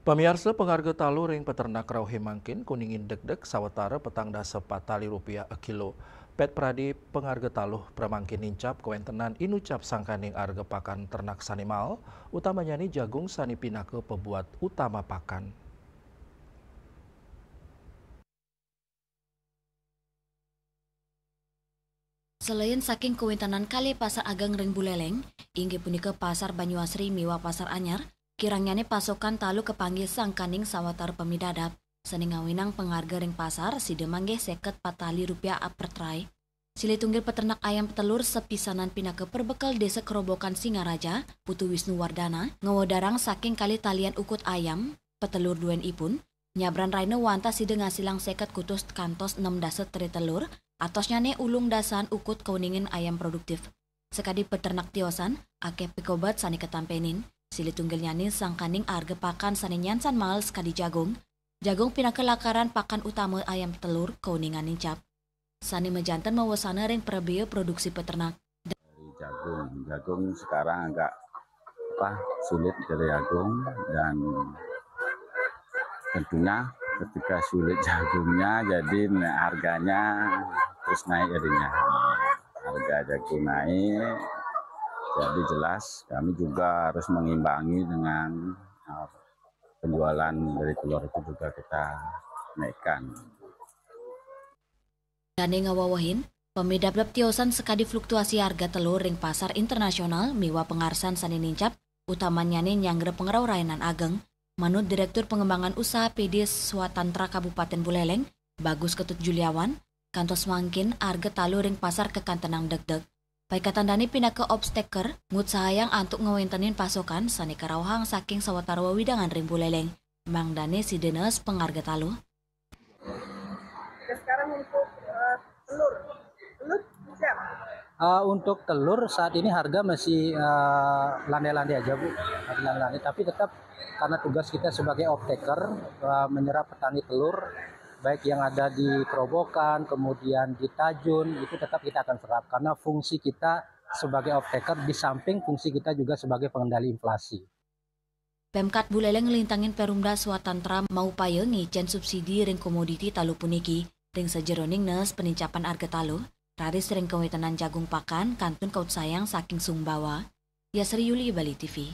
Pemirsa pengharga talu ring peternak rauhe mangkin kuningin deg-deg sawetara petang dasa Rp4 a kilo. Pet Pradi pengharga taluh pramangkin nincap kewentenan inucap sangkaning arga pakan ternak sanimal, utamanya ni jagung sani pinake pebuat utama pakan. Selain saking kewentenan kali pasar agang ring Buleleng, inggih punika pasar Banyuasri miwa pasar anyar, kirangnya pasokan talu kepanggil sangkaning sawatar pemidadap. Seni ngawinang pengharga ring pasar si demanggih seket Rp4 per tray. Sili tunggil peternak ayam petelur sepisanan pinake perbekal desa Kerobokan Singaraja, Putu Wisnu Wardana, ngewodarang saking kali talian ukut ayam, petelur duen ipun, nyabran raine wanta side ngasilang seket kutus kantos 6 dasa teri telur, atosnya ne ulung dasan ukut keuningin ayam produktif. Sekadi peternak tiosan, akeh pikobat sani ketampenin, sili tunggilnya nih sangkaning arga pakan sani nyansan mahal sekadi jagung. Jagung pinake lakaran pakan utama ayam telur keuningan nincap. Sani mejantan mawasana ring prebea produksi peternak. Jagung sekarang agak sulit dari jagung, dan tentunya ketika sulit jagungnya jadi harganya terus naik jadinya. Harga jagung naik, jadi jelas kami juga harus mengimbangi dengan penjualan dari telur itu juga kita naikkan. Dane ngawawahin, pemidap tiosan sekadi fluktuasi harga telur ring pasar internasional miwa pengarsan sani nincap, utamanya nih nyangger pengerau rainan ageng. Manut Direktur Pengembangan Usaha PD Swatantra Kabupaten Buleleng, Bagus Ketut Juliawan, kantos mangkin harga talu ring pasar kekantenang deg-deg. Paikatan dani pindah ke obsteker, ngut sahayang antuk ngewentenin pasokan sani karawhang saking sawatara wawidangan ring Buleleng. Mang dane si denes pengharga talu. Sekarang untuk telur siap? Untuk telur saat ini harga masih landai-landai aja Bu, landai-landai. Tapi tetap karena tugas kita sebagai off-taker menyerap petani telur, baik yang ada di Kerobokan, kemudian di Tajun, itu tetap kita akan serap. Karena fungsi kita sebagai off-taker di samping fungsi kita juga sebagai pengendali inflasi. Pemkat Buleleng ngelintangin Perumda Swatantra mau upaya ngicen subsidi ring komoditi talu puniki, ring sejeroning nes penincapan harga talu. Raris ring kewetenan jagung pakan kantun kaut sayang saking Sumbawa. Yasri Yuli, Bali TV.